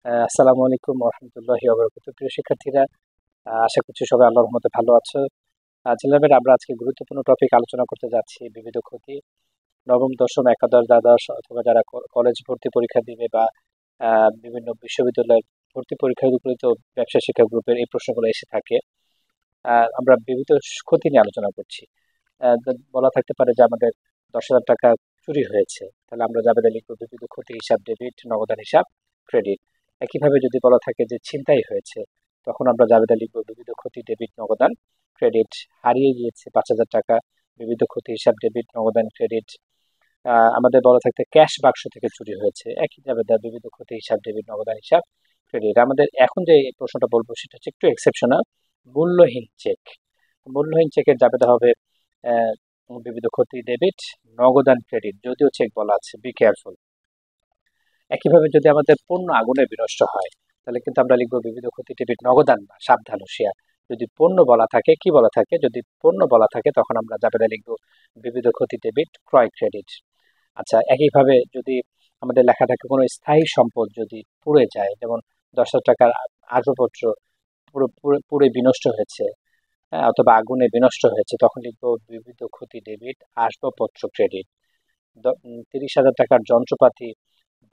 আসসালামু আলাইকুম রহমতুল্লাহি ওয়া বারাকাতুহু। প্রিয় শিক্ষার্থীরা, আশা করছি সবাই আল্লাহর রহমতে ভালো আছো। জেনারেল আমরা আজকে গুরুত্বপূর্ণ টপিক আলোচনা করতে যাচ্ছি বিবিধ ক্ষতি। নবম দশম একাদশ দ্বাদশ অথবা যারা কলেজ ভর্তি পরীক্ষা দিবে বা বিভিন্ন বিশ্ববিদ্যালয় ভর্তি পরীক্ষাগুলো তো ব্যবসা শিক্ষা গ্রুপের এই প্রশ্নগুলো এসে থাকে। আমরা বিবিধ ক্ষতি নিয়ে আলোচনা করছি। বলা থাকতে পারে যে আমাদের 10,000 টাকা চুরি হয়েছে, তাহলে আমরা জাবেদা লিখবো বিবিধ ক্ষতি হিসাব ডেবিট, নগদান হিসাব ক্রেডিট। একইভাবে যদি বলা থাকে যে ছিনতাই হয়েছে, তখন আমরা জাবেদা লিখবো বিবিধ ক্ষতি ডেবিট, নগদান ক্রেডিট। হারিয়ে গিয়েছে 5,000 টাকা, বিবিধ ক্ষতি হিসাব ডেবিট, নগদান ক্রেডিট। আমাদের বলা থাকতে ক্যাশ বাক্স থেকে চুরি হয়েছে, একই জাবেদা বিবিধ ক্ষতি হিসাব ডেবিট, নগদান হিসাব ক্রেডিট। আমাদের এখন যে প্রশ্নটা বলবো সেটা হচ্ছে একটু এক্সেপশনাল। মূল্যহীন চেক। মূল্যহীন চেকের জাবেদা হবে আহ, বিবিধ ক্ষতি ডেবিট, নগদান ক্রেডিট, যদিও চেক বলা আছে, বি কেয়ারফুল। একইভাবে যদি আমাদের পণ্য আগুনে বিনষ্ট হয়, তাহলে কিন্তু আমরা লিখবো বিবিধ ক্ষতি ডেবিট, নগদান না, সাবধান হুঁশিয়ার। যদি পণ্য বলা থাকে, কি বলা থাকে, যদি পণ্য বলা থাকে তখন আমরা জাবেদা লিখবো বিবিধ ক্ষতি ডেবিট, ক্রয় ক্রেডিট। আচ্ছা, একইভাবে যদি আমাদের লেখা থাকে কোনো স্থায়ী সম্পদ যদি পুড়ে যায়, যেমন 10,000 টাকার আসবাবপত্র পুরো পুড়ে বিনষ্ট হয়েছে, হ্যাঁ, অথবা আগুনে বিনষ্ট হয়েছে, তখন লিখবো বিবিধ ক্ষতি ডেবিট, আসবাবপত্র ক্রেডিট। 30,000 টাকার যন্ত্রপাতি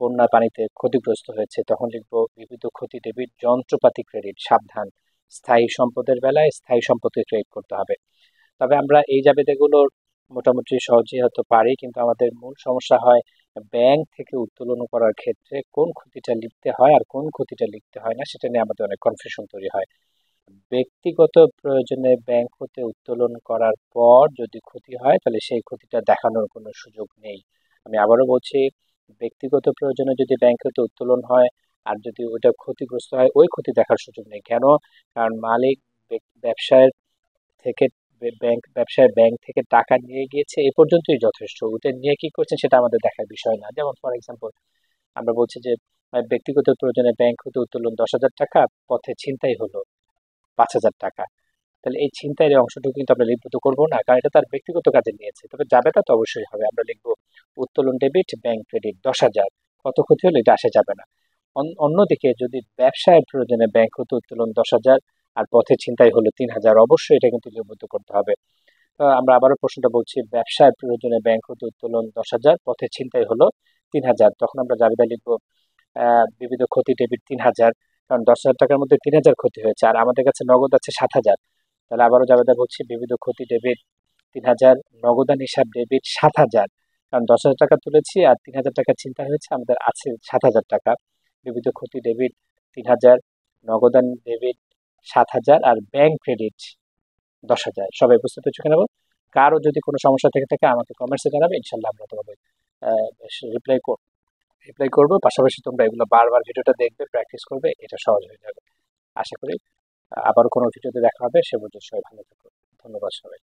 বন্যা পানিতে ক্ষতিগ্রস্ত হয়েছে, তখন লিখবো বিবিধ ক্ষতি ডেবিট, যন্ত্রপাতি ক্রেডিট, সাবধান। স্থায়ী সম্পদের বেলায় স্থায়ী সম্পত্তি ক্রেডিট করতে হবে। তবে আমরা এই জাবেদাগুলোর মোটামুটি সহজেই হয়তো পারি, কিন্তু আমাদের মূল সমস্যা হয় ব্যাংক থেকে উত্তোলন করার ক্ষেত্রে কোন ক্ষতিটা লিখতে হয় আর কোন ক্ষতিটা লিখতে হয় না, সেটা নিয়ে আমাদের অনেক কনফিউশন তৈরি হয়। ব্যক্তিগত প্রয়োজনে ব্যাংক হতে উত্তোলন করার পর যদি ক্ষতি হয়, তাহলে সেই ক্ষতিটা দেখানোর কোনো সুযোগ নেই। আমি আবারও বলছি, ব্যক্তিগত প্রয়োজনে যদি ব্যাংক হতে উত্তোলন হয় আর যদি ওটা ক্ষতিগ্রস্ত হয়, ওই ক্ষতি দেখার সুযোগ নেই। কেন? কারণ মালিক ব্যবসায়ের থেকে ব্যাংক থেকে টাকা নিয়ে গিয়েছে, এ পর্যন্তই যথেষ্ট। ওটা নিয়ে কি করছেন সেটা আমাদের দেখার বিষয় না। যেমন ফর এক্সাম্পল আমরা বলছি যে ব্যক্তিগত প্রয়োজনে ব্যাংক হতে উত্তোলন 10,000 টাকা, পথে ছিনতাই হলো 5,000 টাকা। তাহলে এই ছিনতাইয়ের অংশটুকু কিন্তু আমরা লিপিবদ্ধ করবো না, কারণ এটা তার ব্যক্তিগত কাজে নিয়েছে। তবে জাবেদা তো অবশ্যই হবে, আমরা লিখবো উত্তোলন ডেবিট, ব্যাংক ক্রেডিট 10,000। কত ক্ষতি হলো এটা আসে যাবে না। অন্যদিকে যদি ব্যবসায় প্রয়োজনে ব্যাংক হতে উত্তোলন 10,000 আর পথে ছিনতাই হলো 3,000, অবশ্যই এটা কিন্তু লিপিবদ্ধ করতে হবে। আমরা আবারও প্রশ্নটা বলছি, ব্যবসায় প্রয়োজনে ব্যাংক হতে উত্তোলন 10,000, পথে ছিনতাই হলো 3,000, তখন আমরা জাবেদা লিখবো বিবিধ ক্ষতি ডেবিট 3,000। কারণ 10,000 টাকার মধ্যে 3,000 ক্ষতি হয়েছে আর আমাদের কাছে নগদ আছে 7,000। তাহলে আবারও জাবেদা বলছি বিবিধ ক্ষতি ডেবিট 3,000, নগদান হিসাব ডেবিট 7,000। কারণ 10,000 টাকা তুলেছি আর 3,000 টাকা চিন্তা হয়েছে, আমাদের আছে 7,000 টাকা। বিবিধ ক্ষতি ডেবিট 3,000, নগদান ডেবিট 7,000 আর ব্যাংক ক্রেডিট 10,000। সবাই বুঝতে পেরেছো কিনা? কারো যদি কোনো সমস্যা থেকে থাকে আমাকে কমেন্টসে জানাবে, ইনশাল্লাহ আমরা তোমাদের রিপ্লাই রিপ্লাই করবো। পাশাপাশি তোমরা এগুলো বারবার ভিডিওটা দেখবে, প্র্যাকটিস করবে, এটা সহজ হয়ে যাবে আশা করি। আবারও কোনো ভিডিওতে দেখা হবে, সে পর্যন্ত সবাই ভালো থাকো। ধন্যবাদ সবাই।